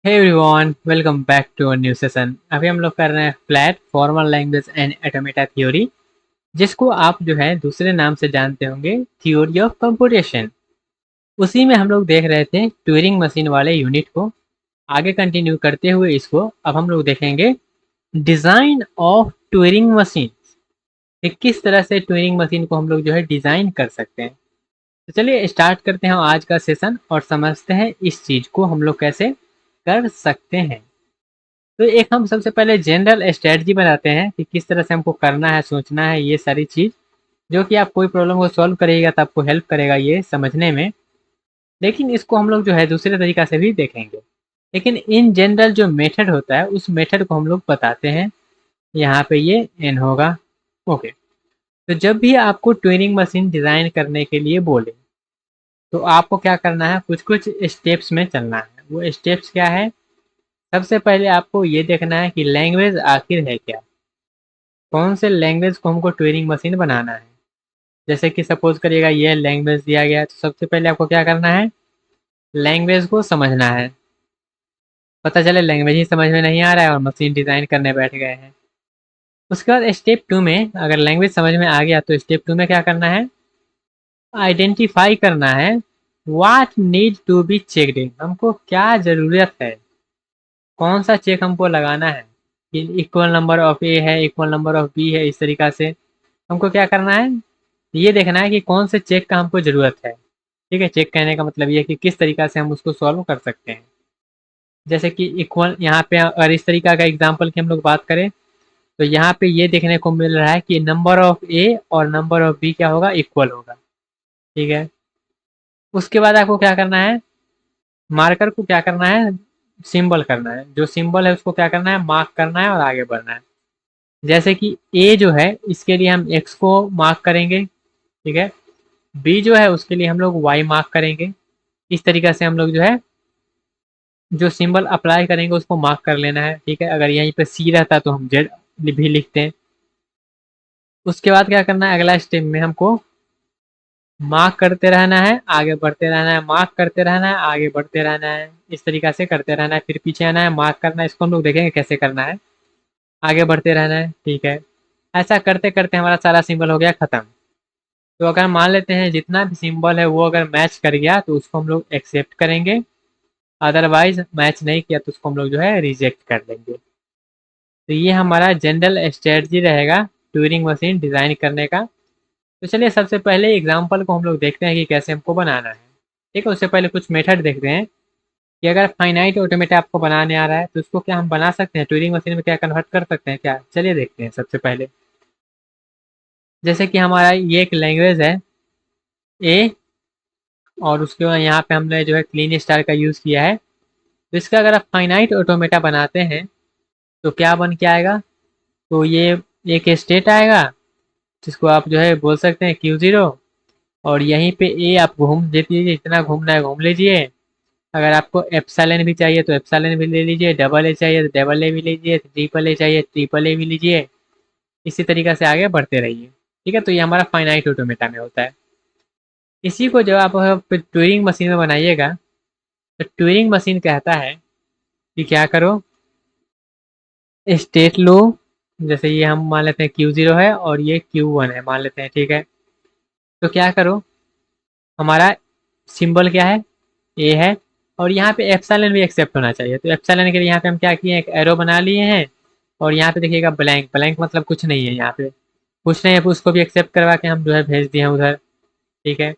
Hey everyone, welcome back to a new session. अभी हम लोग कर रहे हैं flat formal language and automata theory, जिसको आप जो है दूसरे नाम से जानते होंगे, थ्योरी ऑफ कंप्यूटेशन। उसी में हम लोग देख रहे थे ट्यूरिंग मशीन वाले यूनिट को। आगे कंटिन्यू करते हुए इसको अब हम लोग देखेंगे डिज़ाइन ऑफ ट्यूरिंग मशीन, कि किस तरह से ट्यूरिंग मशीन को हम लोग जो है डिज़ाइन कर सकते हैं। तो चलिए स्टार्ट करते हैं आज का सेशन और समझते हैं इस चीज़ को हम लोग कैसे कर सकते हैं। तो एक हम सबसे पहले जनरल स्ट्रेटजी बनाते हैं कि किस तरह से हमको करना है, सोचना है, ये सारी चीज़ जो कि आप कोई प्रॉब्लम को सॉल्व करिएगा तो आपको हेल्प करेगा ये समझने में। लेकिन इसको हम लोग जो है दूसरे तरीका से भी देखेंगे। लेकिन इन जनरल जो मेथड होता है उस मेथड को हम लोग बताते हैं। यहाँ पे ये एन होगा। ओके। तो जब भी आपको ट्यूनिंग मशीन डिज़ाइन करने के लिए बोले तो आपको क्या करना है, कुछ कुछ स्टेप्स में चलना है। वो स्टेप्स क्या है? सबसे पहले आपको ये देखना है कि लैंग्वेज आखिर है क्या, कौन से लैंग्वेज को हमको ट्यूरिंग मशीन बनाना है। जैसे कि सपोज करिएगा ये लैंग्वेज दिया गया है, तो सबसे पहले आपको क्या करना है, लैंग्वेज को समझना है। पता चले लैंग्वेज ही समझ में नहीं आ रहा है और मशीन डिज़ाइन करने बैठ गए हैं। उसके बाद स्टेप टू में अगर लैंग्वेज समझ में आ गया तो स्टेप टू में क्या करना है, आइडेंटिफाई करना है वाट नीड टू बी चेकड इन, हमको क्या ज़रूरत है, कौन सा चेक हमको लगाना है कि इक्वल नंबर ऑफ ए है, इक्वल नंबर ऑफ बी है। इस तरीक़ा से हमको क्या करना है, ये देखना है कि कौन से चेक का हमको ज़रूरत है। ठीक है, चेक कहने का मतलब ये है कि किस तरीक़ा से हम उसको सॉल्व कर सकते हैं। जैसे कि इक्वल, यहाँ पे अगर इस तरीक़ा का एग्जांपल की हम लोग बात करें तो यहाँ पे ये देखने को मिल रहा है कि नंबर ऑफ ए और नंबर ऑफ बी क्या होगा, इक्वल होगा। ठीक है, उसके बाद आपको क्या करना है, मार्कर को क्या करना है, सिंबल करना है। जो सिंबल है उसको क्या करना है, मार्क करना है और आगे बढ़ना है। जैसे कि ए जो है इसके लिए हम एक्स को मार्क करेंगे। ठीक है, बी जो है उसके लिए हम लोग वाई मार्क करेंगे। इस तरीक़े से हम लोग जो है जो सिंबल अप्लाई करेंगे उसको मार्क कर लेना है। ठीक है, अगर यहीं पे सी रहता तो हम जेड भी लिखते हैं। उसके बाद क्या करना है, अगला स्टेप में हमको मार्क करते रहना है, आगे बढ़ते रहना है, मार्क करते रहना है, आगे बढ़ते रहना है। इस तरीक़ा से करते रहना है, फिर पीछे आना है, मार्क करना है। इसको हम लोग देखेंगे कैसे करना है, आगे बढ़ते रहना है। ठीक है, ऐसा करते करते हमारा सारा सिंबल हो गया ख़त्म। तो अगर मान लेते हैं जितना भी सिंबल है वो अगर मैच कर गया तो उसको हम लोग एक्सेप्ट करेंगे, अदरवाइज मैच नहीं किया तो उसको हम लोग जो है रिजेक्ट कर देंगे। तो ये हमारा जनरल स्ट्रेटजी रहेगा ट्यूरिंग मशीन डिज़ाइन करने का। तो चलिए सबसे पहले एग्जांपल को हम लोग देखते हैं कि कैसे हमको बनाना है। ठीक है, उससे पहले कुछ मेथड देखते हैं कि अगर फाइनाइट ऑटोमेटा आपको बनाने आ रहा है तो उसको क्या हम बना सकते हैं, ट्यूरिंग मशीन में क्या कन्वर्ट कर सकते हैं क्या। चलिए देखते हैं। सबसे पहले जैसे कि हमारा ये एक लैंग्वेज है ए, और उसके बाद यहाँ पे हमने जो है क्लीन स्टार का यूज़ किया है। तो इसका अगर आप फाइनाइट ऑटोमेटा बनाते हैं तो क्या बन के आएगा, तो ये एक स्टेट आएगा जिसको आप जो है बोल सकते हैं Q0, और यहीं पे ए आप घूम लीजिए, जितना घूमना है घूम लीजिए। अगर आपको एप्सिलॉन भी चाहिए तो एप्सिलॉन भी ले लीजिए, डबल ए चाहिए तो डबल ए भी लीजिए, ट्रिपल ए चाहिए ट्रिपल ए भी लीजिए। इसी तरीक़े से आगे बढ़ते रहिए। ठीक है, तो ये हमारा फाइनाइट ऑटोमेटा में होता है। इसी को जब आप ट्यूरिंग मशीन में बनाइएगा तो ट्यूरिंग मशीन कहता है कि क्या करो, स्टेट लो। जैसे ये हम मान लेते हैं Q0 है और ये Q1 है मान लेते हैं। ठीक है, तो क्या करो, हमारा सिंबल क्या है, ए है, और यहाँ पे एप्सिलॉन भी एक्सेप्ट होना चाहिए। तो एप्सिलॉन के लिए यहाँ पे हम क्या किए, एक एरो बना लिए हैं, और यहाँ पे देखिएगा ब्लैंक, ब्लैंक मतलब कुछ नहीं है, यहाँ पे कुछ नहीं है, उसको भी एक्सेप्ट करवा के हम जो है भेज दिए हैं उधर। ठीक है,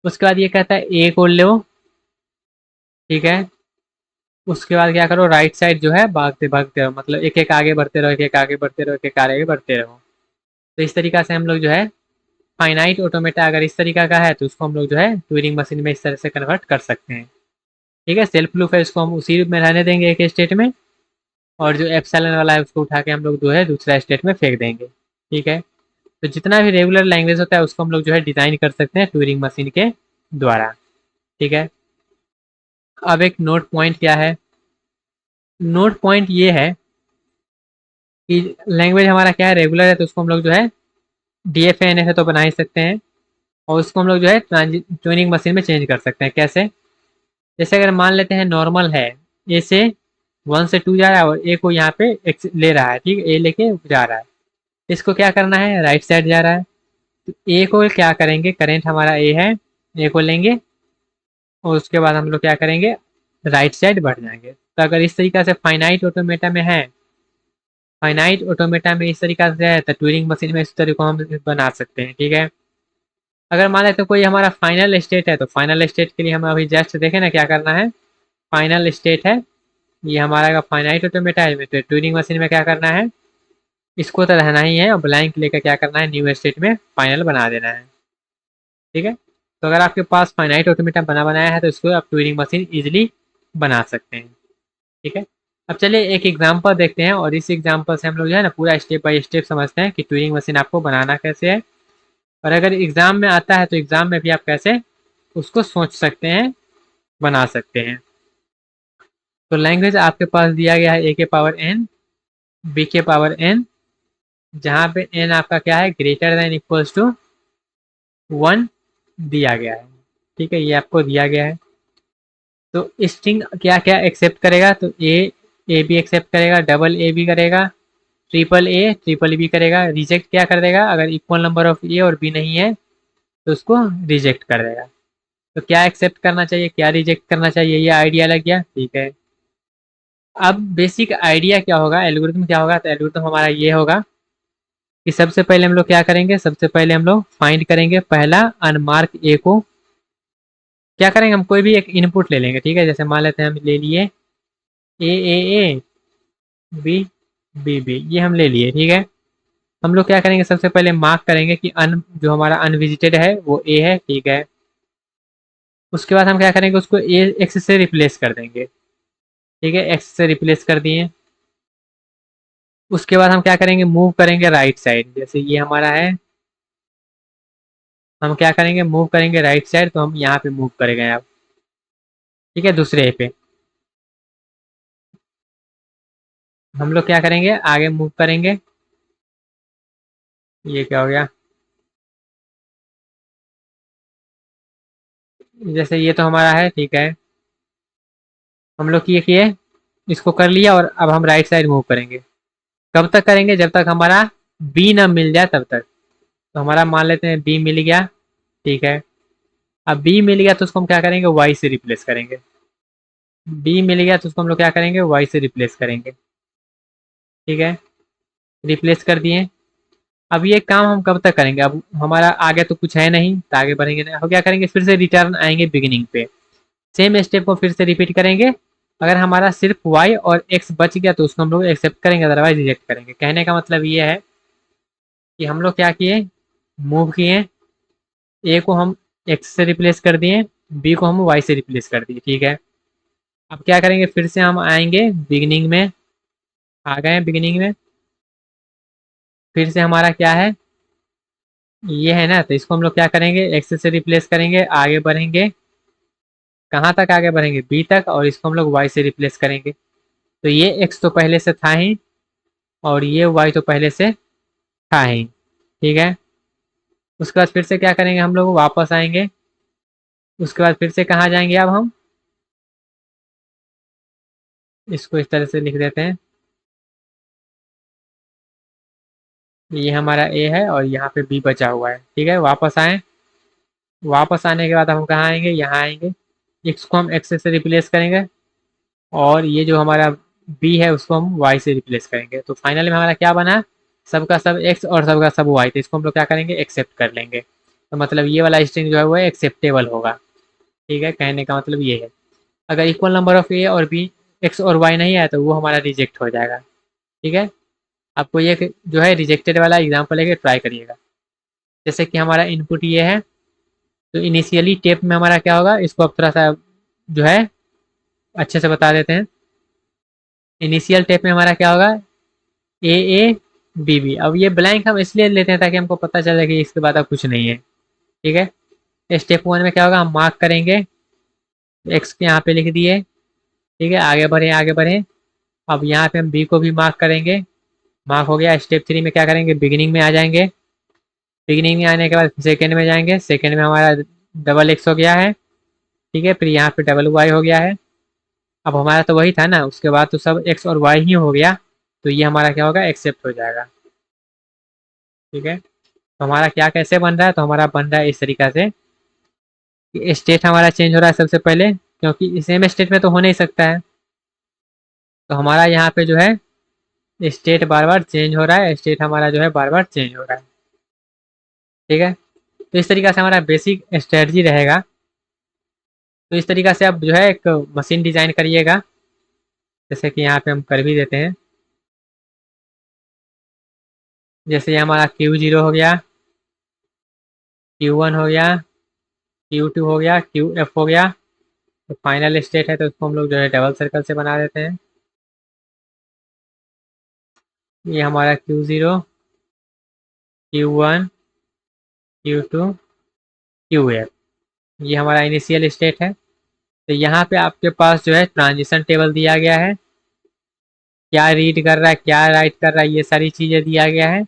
उसके बाद ये कहता है ए को लो। ठीक है, उसके बाद क्या करो, राइट साइड जो है भागते भागते रहो, मतलब एक एक आगे बढ़ते रहो, एक एक आगे बढ़ते रहो, एक एक आगे बढ़ते रहो। तो इस तरीक़ा से हम लोग जो है फाइनाइट ऑटोमेटा अगर इस तरीक़ा का है तो उसको हम लोग जो है ट्यूरिंग मशीन में इस तरह से कन्वर्ट कर सकते हैं। ठीक है, सेल्फ लूप है, इसको हम उसी में रहने देंगे एक स्टेट में, और जो एप्सिलॉन वाला है उसको उठा के हम लोग जो है दूसरा स्टेट में फेंक देंगे। ठीक है, तो जितना भी रेगुलर लैंग्वेज होता है उसको हम लोग जो है डिज़ाइन कर सकते हैं ट्यूरिंग मशीन के द्वारा। ठीक है, अब एक नोट पॉइंट क्या है, नोट पॉइंट ये है कि लैंग्वेज हमारा क्या है, रेगुलर है, तो उसको हम लोग जो है डी एफ एन एफ है तो बना ही सकते हैं, और उसको हम लोग जो है ट्यूनिंग मशीन में चेंज कर सकते हैं। कैसे, जैसे अगर मान लेते हैं नॉर्मल है, ए से 1 से 2 जा रहा है और ए को यहाँ पे ले रहा है, ठीक है, ए लेके जा रहा है। इसको क्या करना है, राइट साइड जा रहा है, तो ए को क्या करेंगे, करेंट हमारा ए है, ए को लेंगे और उसके बाद हम लोग क्या करेंगे, राइट साइड बढ़ जाएंगे। तो अगर इस तरीका से फाइनाइट ऑटोमेटा में है, फाइनाइट ऑटोमेटा में इस तरीका से है, तो ट्यूरिंग मशीन में इस तरीके को हम बना सकते हैं, ठीक है। अगर मान लेते हैं कोई हमारा फाइनल स्टेट है, तो फाइनल स्टेट के लिए हम अभी जस्ट देखें ना क्या करना है। फाइनल स्टेट है, ये हमारा फाइनाइट ऑटोमेटा है, तो ट्यूरिंग मशीन में क्या करना है, इसको तो रहना ही है और ब्लैंक लेकर क्या करना है, न्यू स्टेट में फाइनल बना देना है, ठीक है। तो अगर आपके पास फाइनाइट ऑटोमेटा बना बनाया है तो इसको आप ट्यूरिंग मशीन इजिली बना सकते हैं, ठीक है। अब चलिए एक एग्जांपल देखते हैं और इस एग्जांपल से हम लोग जो है ना पूरा स्टेप बाय स्टेप समझते हैं कि ट्यूरिंग मशीन आपको बनाना कैसे है, और अगर एग्जाम में आता है तो एग्जाम में भी आप कैसे उसको सोच सकते हैं, बना सकते हैं। तो लैंग्वेज आपके पास दिया गया है ए के पावर एन, बी के पावर एन, जहाँ पे एन आपका क्या है, ग्रेटर देन इक्वल्स टू 1 दिया गया है, ठीक है, ये आपको दिया गया है। तो स्ट्रिंग क्या क्या एक्सेप्ट करेगा, तो ए भी एक्सेप्ट करेगा, डबल ए भी करेगा, ट्रिपल बी करेगा। रिजेक्ट क्या कर देगा, अगर इक्वल नंबर ऑफ ए और बी नहीं है तो उसको रिजेक्ट कर देगा। तो क्या एक्सेप्ट करना चाहिए, क्या रिजेक्ट करना चाहिए, ये आइडिया लग गया, ठीक है। अब बेसिक आइडिया क्या होगा, एल्गोरिथम क्या होगा, तो एल्गोरिथम हमारा ये होगा कि सबसे पहले हम लोग क्या करेंगे, सबसे पहले हम लोग फाइंड करेंगे पहला अनमार्क ए को। क्या करेंगे, हम कोई भी एक इनपुट ले लेंगे, ठीक है, जैसे मान लेते हैं हम ले लिए ए बी बी ये हम ले लिए, ठीक है। हम लोग क्या करेंगे, सबसे पहले मार्क करेंगे कि अन जो हमारा अनविजिटेड है वो ए है, ठीक है। उसके बाद हम क्या करेंगे, उसको ए एक्स से रिप्लेस कर देंगे, ठीक है, एक्स से रिप्लेस कर दिए। उसके बाद हम क्या करेंगे, मूव करेंगे राइट साइड, जैसे ये हमारा है, हम क्या करेंगे, मूव करेंगे राइट साइड, तो हम यहाँ पे मूव करेंगे आप, ठीक है, दूसरे पे हम लोग क्या करेंगे, आगे मूव करेंगे। ये क्या हो गया, जैसे ये तो हमारा है, ठीक है, हम लोग ये किए, इसको कर लिया और अब हम राइट साइड मूव करेंगे। कब तक करेंगे, जब तक हमारा बी ना मिल जाए तब तक। तो हमारा मान लेते हैं बी मिल गया, ठीक है। अब बी मिल गया तो उसको हम क्या करेंगे, वाई से रिप्लेस करेंगे। बी मिल गया तो उसको हम लोग क्या करेंगे, वाई से रिप्लेस करेंगे, ठीक है, रिप्लेस कर दिए। अब ये काम हम कब तक करेंगे, अब हमारा आगे तो कुछ है नहीं तो आगे बढ़ेंगे नहीं, हम क्या करेंगे, फिर से रिटर्न आएंगे बिगिनिंग पे, सेम स्टेप को फिर से रिपीट करेंगे। अगर हमारा सिर्फ वाई और एक्स बच गया तो उसको हम लोग एक्सेप्ट करेंगे, अदरवाइज रिजेक्ट करेंगे। कहने का मतलब ये है कि हम लोग क्या किए, मूव किए, ए को हम एक्स से रिप्लेस कर दिए, बी को हम वाई से रिप्लेस कर दिए, ठीक है। अब क्या करेंगे, फिर से हम आएंगे बिगिनिंग में, आ गए बिगिनिंग में, फिर से हमारा क्या है, ये है ना, तो इसको हम लोग क्या करेंगे, एक्स से रिप्लेस करेंगे, आगे बढ़ेंगे, कहाँ तक आगे बढ़ेंगे, बी तक, और इसको हम लोग वाई से रिप्लेस करेंगे। तो ये एक्स तो पहले से था ही और ये वाई तो पहले से था ही, ठीक है। उसके बाद फिर से क्या करेंगे, हम लोग वापस आएंगे, उसके बाद फिर से कहाँ जाएंगे, अब हम इसको इस तरह से लिख देते हैं, ये हमारा ए है और यहाँ पे बी बचा हुआ है, ठीक है। वापस आए, वापस आने के बाद हम कहाँ आएंगे, यहाँ आएंगे, एक्स को हम एक्स से रिप्लेस करेंगे और ये जो हमारा बी है उसको हम वाई से रिप्लेस करेंगे। तो फाइनल में हमारा क्या बना, सबका सब एक्स और सबका सब वाई, तो इसको हम लोग क्या करेंगे, एक्सेप्ट कर लेंगे। तो मतलब ये वाला स्ट्रिंग जो है वो एक्सेप्टेबल होगा, ठीक है, कहने का मतलब ये है। अगर इक्वल नंबर ऑफ ए और बी, एक्स और वाई नहीं है तो वो हमारा रिजेक्ट हो जाएगा, ठीक है। आपको ये जो है रिजेक्टेड वाला एग्जाम्पल लेके ट्राई करिएगा। जैसे कि हमारा इनपुट ये है, तो इनिशियली टेप में हमारा क्या होगा, इसको अब थोड़ा सा जो है अच्छे से बता देते हैं। इनिशियल टेप में हमारा क्या होगा, ए बी। अब ये ब्लैंक हम इसलिए लेते हैं ताकि हमको पता चले कि इसके बाद अब कुछ नहीं है, ठीक है। स्टेप 1 में क्या होगा, हम मार्क करेंगे, एक्स के यहाँ पे लिख दिए, ठीक है, आगे बढ़े आगे बढ़े। अब यहाँ पे हम बी को भी मार्क करेंगे, मार्क हो गया। स्टेप 3 में क्या करेंगे, बिगिनिंग में आ जाएंगे, बिगिनिंग में आने के बाद सेकेंड में जाएंगे, सेकेंड में हमारा डबल एक्स हो गया है, ठीक है, फिर यहाँ पे डबल वाई हो गया है, अब हमारा तो वही था ना, उसके बाद तो सब एक्स और वाई ही हो गया, तो ये हमारा क्या होगा, एक्सेप्ट हो जाएगा। ठीक है, तो हमारा क्या कैसे बन रहा है, तो हमारा बन रहा है इस तरीका से कि स्टेट हमारा चेंज हो रहा है सबसे पहले, क्योंकि सेम स्टेट में तो हो नहीं सकता है। तो हमारा यहाँ पे जो है स्टेट बार बार चेंज हो रहा है, स्टेट हमारा जो है बार बार चेंज हो रहा है। ठीक है, तो इस तरीका से हमारा बेसिक स्ट्रेटजी रहेगा। तो इस तरीका से आप जो है एक मशीन डिजाइन करिएगा, जैसे कि यहाँ पे हम कर भी देते हैं। जैसे ये हमारा Q0 हो गया, Q1 हो गया, Q2 हो गया, QF हो गया। तो फाइनल स्टेट है, तो उसको हम लोग जो है डबल सर्कल से बना देते हैं। ये हमारा Q0, Q1, Q2, QF, ये हमारा इनिशियल स्टेट है। तो यहाँ पे आपके पास जो है ट्रांजिशन टेबल दिया गया है, क्या रीड कर रहा है, क्या राइट कर रहा है, ये सारी चीज़ें दिया गया है।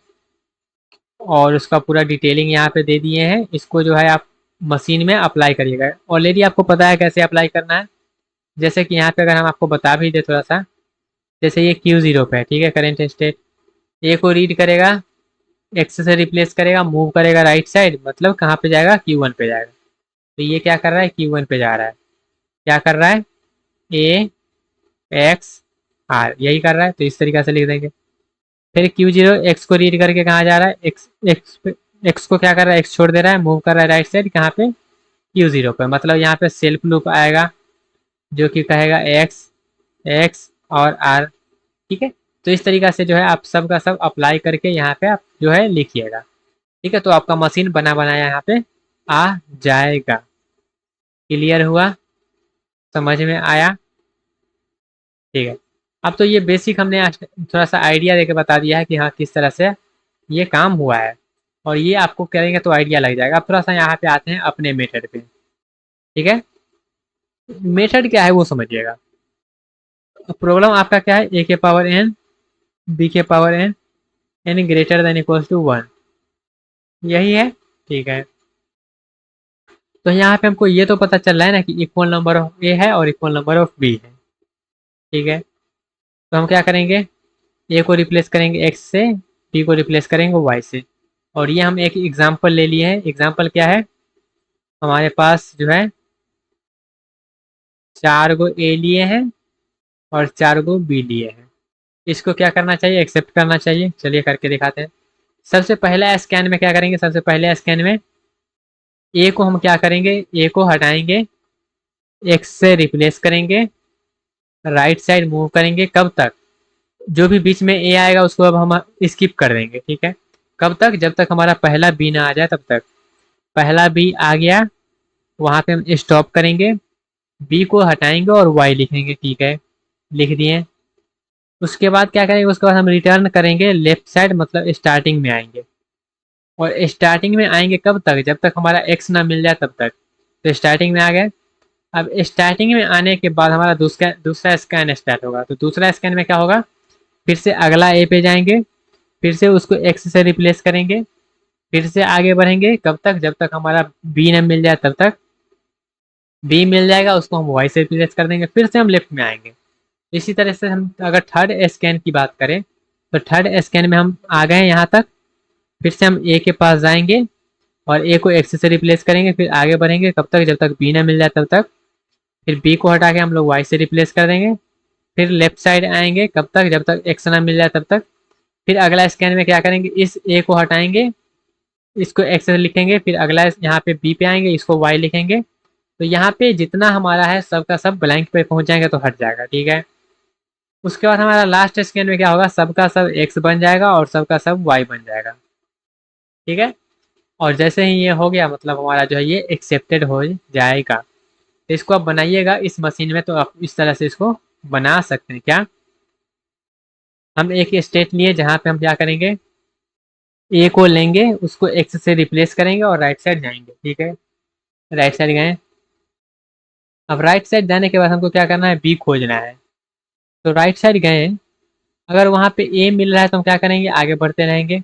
और उसका पूरा डिटेलिंग यहाँ पे दे दिए हैं। इसको जो है आप मशीन में अप्लाई करिएगा। ऑलरेडी आपको पता है कैसे अप्लाई करना है। जैसे कि यहाँ पे अगर हम आपको बता भी दे थोड़ा सा, जैसे ये Q0 पे है, ठीक है, करेंट स्टेट। ए को रीड करेगा, एक्स से रिप्लेस करेगा, मूव करेगा राइट साइड, मतलब कहाँ पे जाएगा, Q1 पे जाएगा। तो ये क्या कर रहा है, Q1 पे जा रहा है। क्या कर रहा है, ए एक्स आर, यही कर रहा है। तो इस तरीके से लिख देंगे। फिर Q0 एक्स को रीड करके कहाँ जा रहा है, एक्स एक्स एक्स को क्या कर रहा है, एक्स छोड़ दे रहा है, मूव कर रहा है राइट साइड, कहाँ पे, Q0 पे। मतलब यहाँ पे सेल्फ लूप आएगा जो कि कहेगा एक्स एक्स और आर। ठीक है, तो इस तरीका से जो है आप सब का सब अप्लाई करके यहाँ पे आप जो है लिखिएगा। ठीक है, तो आपका मशीन बना बनाया यहाँ पे आ जाएगा। क्लियर हुआ, समझ में आया। ठीक है, अब तो ये बेसिक हमने आज थोड़ा सा आइडिया देके बता दिया है कि हाँ किस तरह से ये काम हुआ है, और ये आपको करेंगे तो आइडिया लग जाएगा। अब थोड़ा सा यहाँ पे आते हैं अपने मेथड पे। ठीक है, मेथड क्या है वो समझिएगा। प्रॉब्लम आपका क्या है, ए के पावर एन, बी के power N, N greater than equal to 1, यही है। ठीक है, तो यहाँ पे हमको ये तो पता चल रहा है ना कि इक्वल नंबर ऑफ ए है और इक्वल नंबर ऑफ बी है। ठीक है, तो हम क्या करेंगे, ए को रिप्लेस करेंगे एक्स से, बी को रिप्लेस करेंगे वाई से। और ये हम एक एग्जाम्पल ले लिए हैं। एग्जाम्पल क्या है, हमारे पास जो है 4 गो ए लिए हैं और 4 गो बी लिए हैं। इसको क्या करना चाहिए, एक्सेप्ट करना चाहिए। चलिए करके दिखाते हैं। सबसे पहला स्कैन में क्या करेंगे, सबसे पहले स्कैन में ए को हम क्या करेंगे, ए को हटाएंगे, एक्स से रिप्लेस करेंगे, राइट साइड मूव करेंगे। कब तक, जो भी बीच में ए आएगा उसको अब हम स्किप कर देंगे। ठीक है, कब तक, जब तक हमारा पहला बी ना आ जाए तब तक। पहला बी आ गया, वहां पे हम स्टॉप करेंगे, बी को हटाएंगे और वाई लिखेंगे। ठीक है, लिख दिए। उसके बाद क्या करेंगे, उसके बाद हम रिटर्न करेंगे लेफ्ट साइड, मतलब स्टार्टिंग में आएंगे। और स्टार्टिंग में आएंगे कब तक, जब तक हमारा एक्स ना मिल जाए तब तक। तो स्टार्टिंग में आ गए। अब स्टार्टिंग में आने के बाद हमारा दूसरा दूसरा स्कैन स्टार्ट होगा। तो दूसरा स्कैन में क्या होगा, फिर से अगला ए पे जाएंगे, फिर से उसको एक्स से रिप्लेस करेंगे, फिर से आगे बढ़ेंगे। कब तक, जब तक हमारा बी न मिल जाए तब तक। बी मिल जाएगा, उसको हम वाई से रिप्लेस कर देंगे, फिर से हम लेफ्ट में आएंगे। इसी तरह से हम अगर थर्ड स्कैन की बात करें, तो थर्ड स्कैन में हम आ गए यहाँ तक, फिर से हम ए के पास जाएंगे और ए को एक्स से रिप्लेस करेंगे, फिर आगे बढ़ेंगे। कब तक, जब तक बी ना मिल जाए तब तक। फिर बी को हटा के हम लोग वाई से रिप्लेस कर देंगे, फिर लेफ्ट साइड आएंगे। कब तक, जब तक एक्स ना मिल जाए तब तक। फिर अगला स्कैन में क्या करेंगे, इस ए को हटाएंगे, इसको एक्स से लिखेंगे, फिर अगला यहाँ पे बी पे आएंगे, इसको वाई लिखेंगे। तो यहाँ पे जितना हमारा है सबका सब ब्लैंक पे पहुंच जाएंगे तो हट जाएगा। ठीक है, उसके बाद हमारा लास्ट स्कैन में क्या होगा, सबका सब एक्स बन जाएगा और सबका सब वाई बन जाएगा। ठीक है, और जैसे ही ये हो गया, मतलब हमारा जो है ये एक्सेप्टेड हो जाएगा। तो इसको आप बनाइएगा इस मशीन में, तो आप इस तरह से इसको बना सकते हैं। क्या, हम एक स्टेट लिए जहाँ पे हम क्या करेंगे, ए को लेंगे, उसको एक्स से रिप्लेस करेंगे और राइट साइड जाएंगे। ठीक है, राइट साइड गए। अब राइट साइड जाने के बाद हमको क्या करना है, बी खोजना है। तो राइट साइड गए, अगर वहाँ पे ए मिल रहा है तो हम क्या करेंगे, आगे बढ़ते रहेंगे।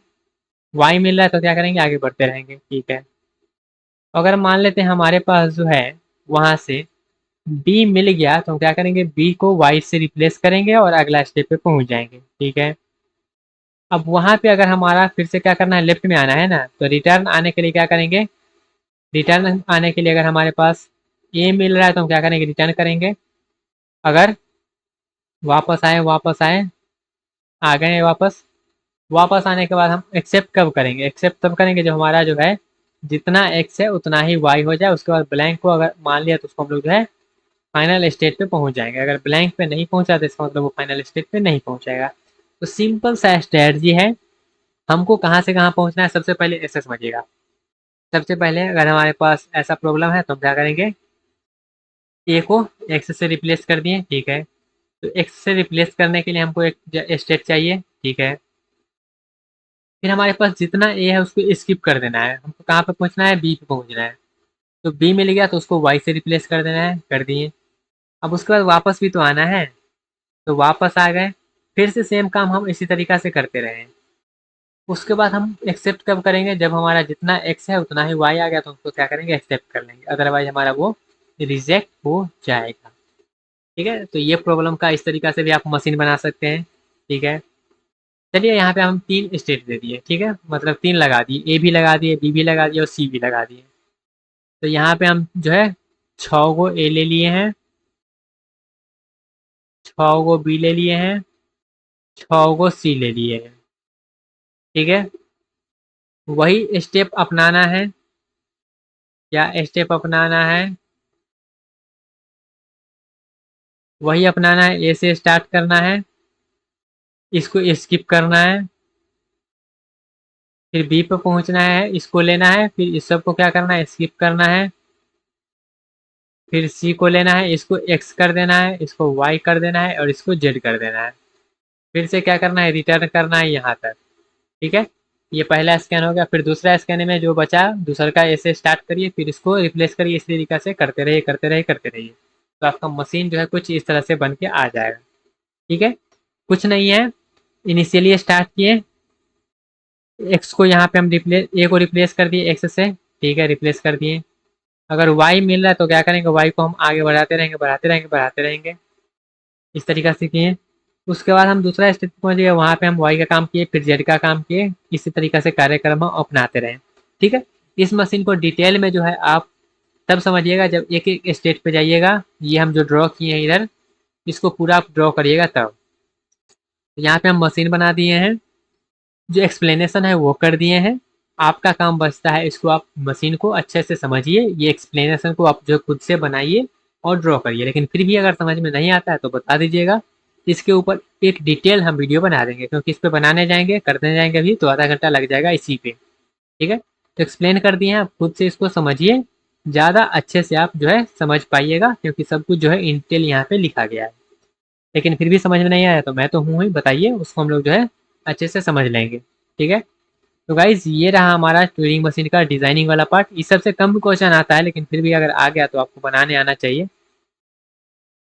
वाई मिल रहा है तो क्या करेंगे, आगे बढ़ते रहेंगे। ठीक है, अगर मान लेते हैं हमारे पास जो है वहाँ से बी मिल गया तो हम क्या करेंगे, बी को वाई से रिप्लेस करेंगे और अगला स्टेप पे पहुंच जाएंगे। ठीक है, अब वहां पे अगर हमारा फिर से क्या करना है, लेफ्ट में आना है ना, तो रिटर्न आने के लिए क्या करेंगे, रिटर्न आने के लिए अगर हमारे पास ए मिल रहा है तो हम क्या करेंगे, रिटर्न करेंगे। अगर वापस आए, वापस आए, आ गए वापस। वापस आने के बाद हम एक्सेप्ट कब करेंगे, एक्सेप्ट तब करेंगे जब हमारा जो है जितना एक्स है उतना ही वाई हो जाए। उसके बाद ब्लैंक को अगर मान लिया तो उसको हम लोग जो है फाइनल स्टेट पे पहुंच जाएंगे। अगर ब्लैंक पे नहीं पहुंचा तो इसका मतलब वो फाइनल स्टेट पे नहीं पहुंचेगा। तो सिंपल सा स्ट्रेटजी है। हमको कहाँ से कहाँ पहुंचना है, सबसे पहले ऐसे समझिएगा। सबसे पहले अगर हमारे पास ऐसा प्रॉब्लम है तो हम क्या करेंगे, ए को एक्स से रिप्लेस कर दिए। ठीक है, तो एक्स से रिप्लेस करने के लिए हमको एक स्टेट चाहिए। ठीक है, फिर हमारे पास जितना ए है उसको स्किप कर देना है। हमको कहाँ पे पहुंचना है, बी पे पहुंचना है। तो बी मिल गया तो उसको वाई से रिप्लेस कर देना है, कर दिए। अब उसके बाद वापस भी तो आना है, तो वापस आ गए। फिर से सेम काम हम इसी तरीका से करते रहे। उसके बाद हम एक्सेप्ट कब करेंगे, जब हमारा जितना एक्स है उतना ही वाई आ गया तो उसको क्या करेंगे, एक्सेप्ट कर लेंगे। अदरवाइज हमारा वो रिजेक्ट हो जाएगा। ठीक है, तो ये प्रॉब्लम का इस तरीका से भी आप मशीन बना सकते हैं। ठीक है, चलिए यहाँ पे हम तीन स्टेट दे दिए। ठीक है, मतलब तीन लगा दिए, ए भी लगा दिए, बी भी लगा दिए और सी भी लगा दिए। तो यहाँ पे हम जो है 6 गो ए ले लिए हैं, 6 गो बी ले लिए हैं, 6 गो सी ले लिए हैं। ठीक है, वही स्टेप अपनाना है। क्या स्टेप अपनाना है, वही अपनाना है। ए से स्टार्ट करना है, इसको स्किप करना है, फिर बी पे पहुंचना है, इसको लेना है, फिर इस सब को क्या करना है, स्किप करना है। फिर सी को लेना है, इसको एक्स कर देना है, इसको वाई कर देना है और इसको जेड कर देना है। फिर से क्या करना है, रिटर्न करना है यहाँ तक। ठीक है, ये पहला स्कैन हो गया। फिर दूसरा स्कैन में जो बचा दूसरा का ऐसे स्टार्ट करिए, फिर इसको रिप्लेस करिए। इस तरीके से करते रहिए, करते रहिए, करते रहिए, तो आपका मशीन जो है कुछ इस तरह से बन के आ जाएगा। ठीक है, कुछ नहीं है, इनिशियली स्टार्ट किए, एक्स को यहाँ पे हम रिप्लेस, ए को रिप्लेस कर दिए एक्स से। ठीक है, रिप्लेस कर दिए। अगर वाई मिल रहा है तो क्या करेंगे, वाई को हम आगे बढ़ाते रहेंगे, बढ़ाते रहेंगे, बढ़ाते रहेंगे। इस तरीका से किए। उसके बाद हम दूसरा स्टेप पहुंच गए, वहां पे हम वाई का काम किए, फिर जेड का काम किए। इसी तरीके से कार्यक्रम हम अपनाते रहे। ठीक है, इस मशीन को डिटेल में जो है आप तब समझिएगा जब एक एक स्टेट पे जाइएगा। ये हम जो ड्रॉ किए हैं इधर, इसको पूरा आप ड्रॉ करिएगा तब। यहाँ पे हम मशीन बना दिए हैं, जो एक्सप्लेनेशन है वो कर दिए हैं। आपका काम बचता है, इसको आप मशीन को अच्छे से समझिए, ये एक्सप्लेनेशन को आप जो खुद से बनाइए और ड्रॉ करिए। लेकिन फिर भी अगर समझ में नहीं आता है तो बता दीजिएगा, इसके ऊपर एक डिटेल हम वीडियो बना देंगे। क्योंकि इस पे बनाने जाएंगे, करने जाएंगे भी तो आधा घंटा लग जाएगा इसी पे। ठीक है, तो एक्सप्लेन कर दिए हैं, आप खुद से इसको समझिए, ज़्यादा अच्छे से आप जो है समझ पाइएगा। क्योंकि सब कुछ जो है इंटेल यहाँ पे लिखा गया है। लेकिन फिर भी समझ में नहीं आया तो मैं तो हूँ ही, बताइए, उसको हम लोग जो है अच्छे से समझ लेंगे। ठीक है, तो गाइज ये रहा हमारा ट्यूरिंग मशीन का डिजाइनिंग वाला पार्ट। इस सबसे कम क्वेश्चन आता है, लेकिन फिर भी अगर आ गया तो आपको बनाने आना चाहिए।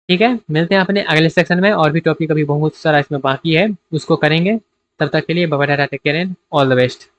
ठीक है, मिलते हैं अपने अगले सेक्शन में। और भी टॉपिक अभी बहुत सारा इसमें बाकी है, उसको करेंगे। तब तक के लिए bye bye, take care and all the best.